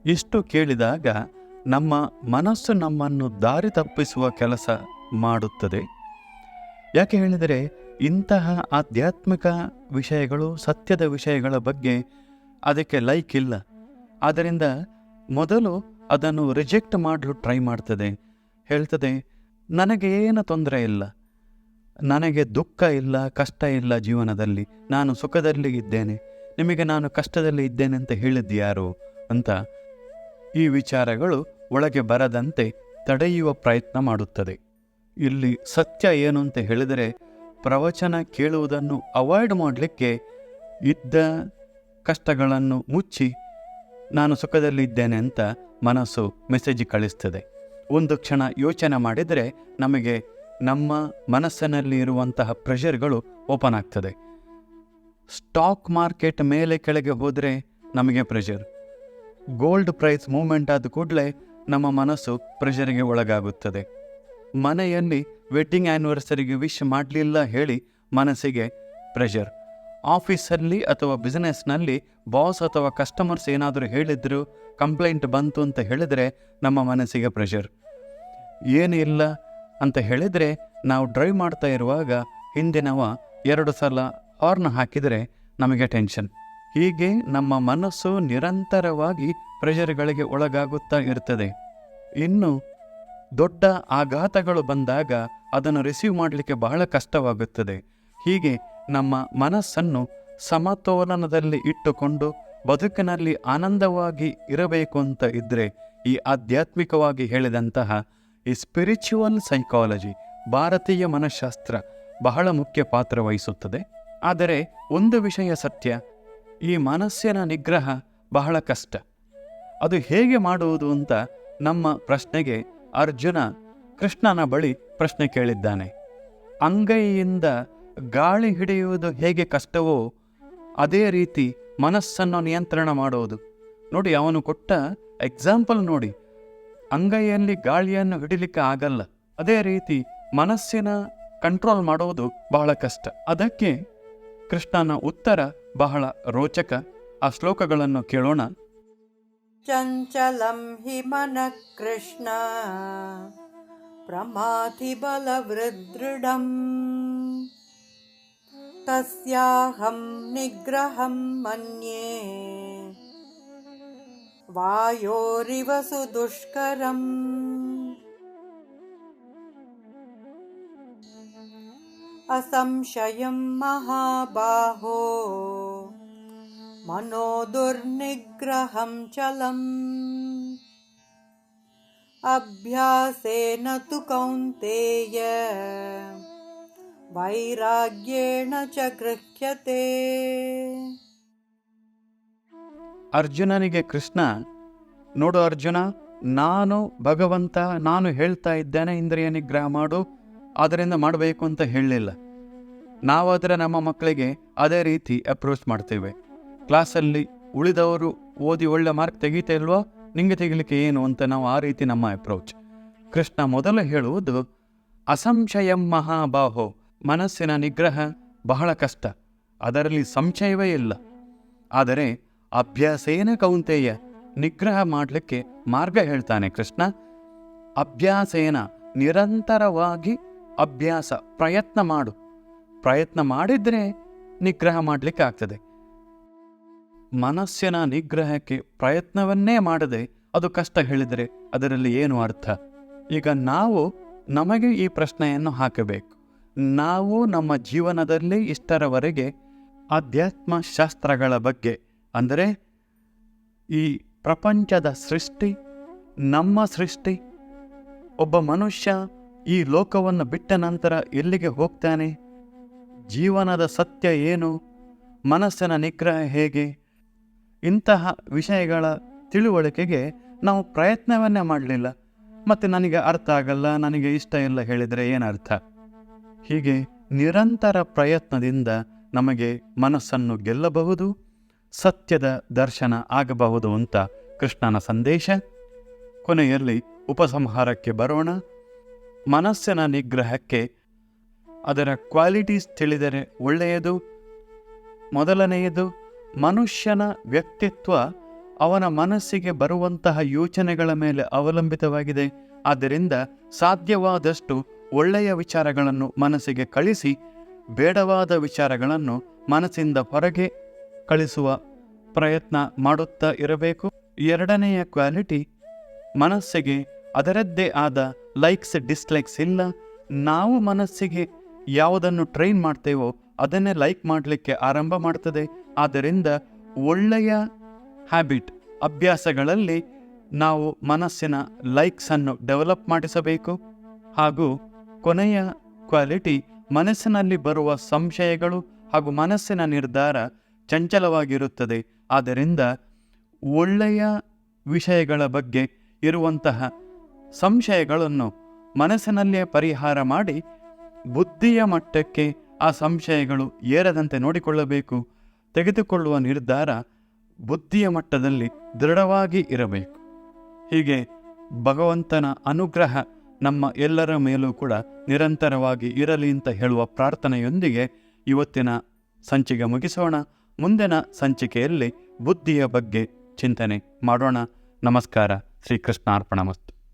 ಇಷ್ಟು ಕೇಳಿದಾಗ ನಮ್ಮ ಮನಸ್ಸು ನಮ್ಮನ್ನು ದಾರಿ ತಪ್ಪಿಸುವ ಕೆಲಸ ಮಾಡುತ್ತದೆ. ಯಾಕೆ ಹೇಳಿದರೆ, ಇಂತಹ ಆಧ್ಯಾತ್ಮಿಕ ವಿಷಯಗಳು, ಸತ್ಯದ ವಿಷಯಗಳ ಬಗ್ಗೆ ಅದಕ್ಕೆ ಲೈಕ್ ಇಲ್ಲ. ಆದ್ದರಿಂದ ಮೊದಲು ಅದನ್ನು ರಿಜೆಕ್ಟ್ ಮಾಡಲು ಟ್ರೈ ಮಾಡ್ತದೆ. ಹೇಳ್ತದೆ, ನನಗೆ ಏನು ತೊಂದರೆ ಇಲ್ಲ, ನನಗೆ ದುಃಖ ಇಲ್ಲ, ಕಷ್ಟ ಇಲ್ಲ, ಜೀವನದಲ್ಲಿ ನಾನು ಸುಖದಲ್ಲಿ ಇದ್ದೇನೆ, ನಿಮಗೆ ನಾನು ಕಷ್ಟದಲ್ಲಿ ಇದ್ದೇನೆ ಅಂತ ಹೇಳಿದ್ಯಾರು ಅಂತ ಈ ವಿಚಾರಗಳು ಒಳಗೆ ಬರದಂತೆ ತಡೆಯುವ ಪ್ರಯತ್ನ ಮಾಡುತ್ತದೆ. ಇಲ್ಲಿ ಸತ್ಯ ಏನು ಅಂತ ಹೇಳಿದರೆ, ಪ್ರವಚನ ಕೇಳುವುದನ್ನು ಅವಾಯ್ಡ್ ಮಾಡಲಿಕ್ಕೆ ಇದ್ದ ಕಷ್ಟಗಳನ್ನು ಮುಚ್ಚಿ ನಾನು ಸುಖದಲ್ಲಿ ಇದ್ದೇನೆ ಅಂತ ಮನಸ್ಸು ಮೆಸೇಜ್ ಕಳಿಸ್ತದೆ. ಒಂದು ಕ್ಷಣ ಯೋಚನೆ ಮಾಡಿದರೆ ನಮಗೆ ನಮ್ಮ ಮನಸ್ಸಿನಲ್ಲಿ ಇರುವಂತಹ ಪ್ರೆಷರ್ಗಳು ಓಪನ್ ಆಗ್ತದೆ. ಸ್ಟಾಕ್ ಮಾರ್ಕೆಟ್ ಮೇಲೆ ಕೆಳಗೆ ಹೋದರೆ ನಮಗೆ ಪ್ರೆಷರ್, ಗೋಲ್ಡ್ ಪ್ರೈಸ್ ಮೂವ್ಮೆಂಟ್ ಆದ ಕೂಡಲೇ ನಮ್ಮ ಮನಸ್ಸು ಪ್ರೆಷರ್ಗೆ ಒಳಗಾಗುತ್ತದೆ. ಮನೆಯಲ್ಲಿ ವೆಡ್ಡಿಂಗ್ ಆ್ಯನಿವರ್ಸರಿಗೆ ವಿಶ್ ಮಾಡಲಿಲ್ಲ ಹೇಳಿ ಮನಸ್ಸಿಗೆ ಪ್ರೆಷರ್. ಆಫೀಸಲ್ಲಿ ಅಥವಾ ಬಿಸ್ನೆಸ್ನಲ್ಲಿ ಬಾಸ್ ಅಥವಾ ಕಸ್ಟಮರ್ಸ್ ಏನಾದರೂ ಹೇಳಿದ್ರು, ಕಂಪ್ಲೇಂಟ್ ಬಂತು ಅಂತ ಹೇಳಿದರೆ ನಮ್ಮ ಮನಸ್ಸಿಗೆ ಪ್ರೆಷರ್. ಏನು ಇಲ್ಲ ಅಂತ ಹೇಳಿದರೆ, ನಾವು ಡ್ರೈವ್ ಮಾಡ್ತಾ ಇರುವಾಗ ಹಿಂದಿನವ 2 ಸಲ ಹಾರ್ನ್ ಹಾಕಿದರೆ ನಮಗೆ ಟೆನ್ಷನ್. ಹೀಗೆ ನಮ್ಮ ಮನಸ್ಸು ನಿರಂತರವಾಗಿ ಪ್ರೆಷರ್ಗಳಿಗೆ ಒಳಗಾಗುತ್ತಾ ಇರ್ತದೆ. ಇನ್ನು ದೊಡ್ಡ ಆಘಾತಗಳು ಬಂದಾಗ ಅದನ್ನು ರಿಸೀವ್ ಮಾಡಲಿಕ್ಕೆ ಬಹಳ ಕಷ್ಟವಾಗುತ್ತದೆ. ಹೀಗೆ ನಮ್ಮ ಮನಸ್ಸನ್ನು ಸಮತೋಲನದಲ್ಲಿ ಇಟ್ಟುಕೊಂಡು ಬದುಕಿನಲ್ಲಿ ಆನಂದವಾಗಿ ಇರಬೇಕು ಅಂತ ಇದ್ದರೆ, ಈ ಆಧ್ಯಾತ್ಮಿಕವಾಗಿ ಹೇಳಿದಂತಹ ಈ ಸ್ಪಿರಿಚುವಲ್ ಸೈಕಾಲಜಿ, ಭಾರತೀಯ ಮನಃಶಾಸ್ತ್ರ ಬಹಳ ಮುಖ್ಯ ಪಾತ್ರ ವಹಿಸುತ್ತದೆ. ಆದರೆ ಒಂದು ವಿಷಯ ಸತ್ಯ, ಈ ಮನಸ್ಸಿನ ನಿಗ್ರಹ ಬಹಳ ಕಷ್ಟ. ಅದು ಹೇಗೆ ಮಾಡುವುದು ಅಂತ ನಮ್ಮ ಪ್ರಶ್ನೆಗೆ ಅರ್ಜುನ ಕೃಷ್ಣನ ಬಳಿ ಪ್ರಶ್ನೆ ಕೇಳಿದ್ದಾನೆ. ಅಂಗೈಯಿಂದ ಗಾಳಿ ಹಿಡಿಯುವುದು ಹೇಗೆ ಕಷ್ಟವೋ ಅದೇ ರೀತಿ ಮನಸ್ಸನ್ನು ನಿಯಂತ್ರಣ ಮಾಡುವುದು. ನೋಡಿ, ಅವನು ಕೊಟ್ಟ ಎಕ್ಸಾಂಪಲ್ ನೋಡಿ, ಅಂಗೈಯಲ್ಲಿ ಗಾಳಿಯನ್ನು ಹಿಡಿಲಿಕ್ಕೆ ಆಗಲ್ಲ, ಅದೇ ರೀತಿ ಮನಸ್ಸಿನ ಕಂಟ್ರೋಲ್ ಮಾಡುವುದು ಬಹಳ ಕಷ್ಟ. ಅದಕ್ಕೆ ಕೃಷ್ಣನ ಉತ್ತರ ಬಹಳ ರೋಚಕ. ಆ ಶ್ಲೋಕಗಳನ್ನು ಕೇಳೋಣ. ಚಂಚಲಂ ಹಿ ಮನಃ ಕೃಷ್ಣ ಪ್ರಮಾಥಿ ಬಲವೃದೃಢಂ ತಸ್ಯಾಹಂ ನಿಗ್ರಹಂ ಮನ್ಯೇ ವಾಯೋರಿವ ಸುದುಷ್ಕರಂ. ಅಸಂಶಯಂ ಮಹಾಬಾಹೋ ಮನೋ ದುರ್ನಿಗ್ರಹಂ ಚಲಂ ಅಭ್ಯಾಸೇನ ತು ಕೌಂತೇಯ ವೈರಾಗ್ಯೇಣ ಚ ಗೃಹ್ಯತೆ. ಅರ್ಜುನನಿಗೆ ಕೃಷ್ಣ, ನೋಡು ಅರ್ಜುನ, ನಾನು ಭಗವಂತ, ನಾನು ಹೇಳ್ತಾ ಇದ್ದೇನೆ ಇಂದ್ರಿಯ ನಿಗ್ರಹ ಮಾಡು, ಅದರಿಂದ ಮಾಡಬೇಕು ಅಂತ ಹೇಳಲಿಲ್ಲ. ನಾವಾದರೆ ನಮ್ಮ ಮಕ್ಕಳಿಗೆ ಅದೇ ರೀತಿ ಅಪ್ರೋಚ್ ಮಾಡ್ತೇವೆ. ಕ್ಲಾಸಲ್ಲಿ ಉಳಿದವರು ಓದಿ ಒಳ್ಳೆ ಮಾರ್ಕ್ ತೆಗೀತಾ ಇಲ್ವೋ, ನಿಂಗೆ ತೆಗಿಲಿಕ್ಕೆ ಏನು ಅಂತ ನಾವು ಆ ರೀತಿ ನಮ್ಮ ಅಪ್ರೋಚ್. ಕೃಷ್ಣ ಮೊದಲು ಹೇಳುವುದು ಅಸಂಶಯಂ ಮಹಾಬಾಹೋ, ಮನಸ್ಸಿನ ನಿಗ್ರಹ ಬಹಳ ಕಷ್ಟ, ಅದರಲ್ಲಿ ಸಂಶಯವೇ ಇಲ್ಲ. ಆದರೆ ಅಭ್ಯಾಸೇನ ಕೌಂತೆಯ, ನಿಗ್ರಹ ಮಾಡಲಿಕ್ಕೆ ಮಾರ್ಗ ಹೇಳ್ತಾನೆ ಕೃಷ್ಣ. ಅಭ್ಯಾಸೇನ, ನಿರಂತರವಾಗಿ ಅಭ್ಯಾಸ, ಪ್ರಯತ್ನ ಮಾಡು. ಪ್ರಯತ್ನ ಮಾಡಿದರೆ ನಿಗ್ರಹ ಮಾಡಲಿಕ್ಕೆ ಆಗ್ತದೆ. ಮನಸ್ಸಿನ ನಿಗ್ರಹಕ್ಕೆ ಪ್ರಯತ್ನವನ್ನೇ ಮಾಡದೆ ಅದು ಕಷ್ಟ ಹೇಳಿದರೆ ಅದರಲ್ಲಿ ಏನು ಅರ್ಥ? ಈಗ ನಾವು ನಮಗೆ ಈ ಪ್ರಶ್ನೆಯನ್ನು ಹಾಕಬೇಕು. ನಾವು ನಮ್ಮ ಜೀವನದಲ್ಲಿ ಇಷ್ಟರವರೆಗೆ ಅಧ್ಯಾತ್ಮ ಶಾಸ್ತ್ರಗಳ ಬಗ್ಗೆ, ಅಂದರೆ ಈ ಪ್ರಪಂಚದ ಸೃಷ್ಟಿ, ನಮ್ಮ ಸೃಷ್ಟಿ, ಒಬ್ಬ ಮನುಷ್ಯ ಈ ಲೋಕವನ್ನು ಬಿಟ್ಟ ನಂತರ ಎಲ್ಲಿಗೆ ಹೋಗ್ತಾನೆ, ಜೀವನದ ಸತ್ಯ ಏನು, ಮನಸ್ಸಿನ ನಿಗ್ರಹ ಹೇಗೆ, ಇಂತಹ ವಿಷಯಗಳ ತಿಳುವಳಿಕೆಗೆ ನಾವು ಪ್ರಯತ್ನವನ್ನೇ ಮಾಡಲಿಲ್ಲ. ಮತ್ತು ನನಗೆ ಅರ್ಥ ಆಗಲ್ಲ, ನನಗೆ ಇಷ್ಟ ಇಲ್ಲ ಹೇಳಿದರೆ ಏನರ್ಥ? ಹೀಗೆ ನಿರಂತರ ಪ್ರಯತ್ನದಿಂದ ನಮಗೆ ಮನಸ್ಸನ್ನು ಗೆಲ್ಲಬಹುದು, ಸತ್ಯದ ದರ್ಶನ ಆಗಬಹುದು ಅಂತ ಕೃಷ್ಣನ ಸಂದೇಶ. ಕೊನೆಯಲ್ಲಿ ಉಪಸಂಹಾರಕ್ಕೆ ಬರೋಣ. ಮನಸ್ಸಿನ ನಿಗ್ರಹಕ್ಕೆ ಅದರ ಕ್ವಾಲಿಟೀಸ್ ತಿಳಿದರೆ ಒಳ್ಳೆಯದು. ಮೊದಲನೆಯದು, ಮನುಷ್ಯನ ವ್ಯಕ್ತಿತ್ವ ಅವನ ಮನಸ್ಸಿಗೆ ಬರುವಂತಹ ಯೋಚನೆಗಳ ಮೇಲೆ ಅವಲಂಬಿತವಾಗಿದೆ. ಆದ್ದರಿಂದ ಸಾಧ್ಯವಾದಷ್ಟು ಒಳ್ಳೆಯ ವಿಚಾರಗಳನ್ನು ಮನಸ್ಸಿಗೆ ಕಳಿಸಿ ಬೇಡವಾದ ವಿಚಾರಗಳನ್ನು ಮನಸ್ಸಿಂದ ಹೊರಗೆ ಕಳಿಸುವ ಪ್ರಯತ್ನ ಮಾಡುತ್ತಾ ಇರಬೇಕು. ಎರಡನೆಯ ಕ್ವಾಲಿಟಿ, ಮನಸ್ಸಿಗೆ ಅದರದ್ದೇ ಆದ ಲೈಕ್ಸ್ ಡಿಸ್ಲೈಕ್ಸ್ ಇಲ್ಲ. ನಾವು ಮನಸ್ಸಿಗೆ ಯಾವುದನ್ನು ಟ್ರೈನ್ ಮಾಡ್ತೇವೋ ಅದನ್ನೇ ಲೈಕ್ ಮಾಡಲಿಕ್ಕೆ ಆರಂಭ ಮಾಡ್ತದೆ. ಆದ್ದರಿಂದ ಒಳ್ಳೆಯ ಹ್ಯಾಬಿಟ್, ಅಭ್ಯಾಸಗಳಲ್ಲಿ ನಾವು ಮನಸ್ಸಿನ ಲೈಕ್ಸನ್ನು ಡೆವಲಪ್ ಮಾಡಿಸಬೇಕು. ಹಾಗೂ ಕೊನೆಯ ಕ್ವಾಲಿಟಿ, ಮನಸ್ಸಿನಲ್ಲಿ ಬರುವ ಸಂಶಯಗಳು ಹಾಗೂ ಮನಸ್ಸಿನ ನಿರ್ಧಾರ ಚಂಚಲವಾಗಿರುತ್ತದೆ. ಆದ್ದರಿಂದ ಒಳ್ಳೆಯ ವಿಷಯಗಳ ಬಗ್ಗೆ ಇರುವಂತಹ ಸಂಶಯಗಳನ್ನು ಮನಸ್ಸಿನಲ್ಲೇ ಪರಿಹಾರ ಮಾಡಿ ಬುದ್ಧಿಯ ಮಟ್ಟಕ್ಕೆ ಆ ಸಂಶಯಗಳು ಏರದಂತೆ ನೋಡಿಕೊಳ್ಳಬೇಕು. ತೆಗೆದುಕೊಳ್ಳುವ ನಿರ್ಧಾರ ಬುದ್ಧಿಯ ಮಟ್ಟದಲ್ಲಿ ದೃಢವಾಗಿ ಇರಬೇಕು. ಹೀಗೆ ಭಗವಂತನ ಅನುಗ್ರಹ ನಮ್ಮ ಎಲ್ಲರ ಮೇಲೂ ಕೂಡ ನಿರಂತರವಾಗಿ ಇರಲಿ ಅಂತ ಹೇಳುವ ಪ್ರಾರ್ಥನೆಯೊಂದಿಗೆ ಇವತ್ತಿನ ಸಂಚಿಕೆ ಮುಗಿಸೋಣ. ಮುಂದಿನ ಸಂಚಿಕೆಯಲ್ಲಿ ಬುದ್ಧಿಯ ಬಗ್ಗೆ ಚಿಂತನೆ ಮಾಡೋಣ. ನಮಸ್ಕಾರ. ಶ್ರೀಕೃಷ್ಣಾರ್ಪಣಮಸ್ತು.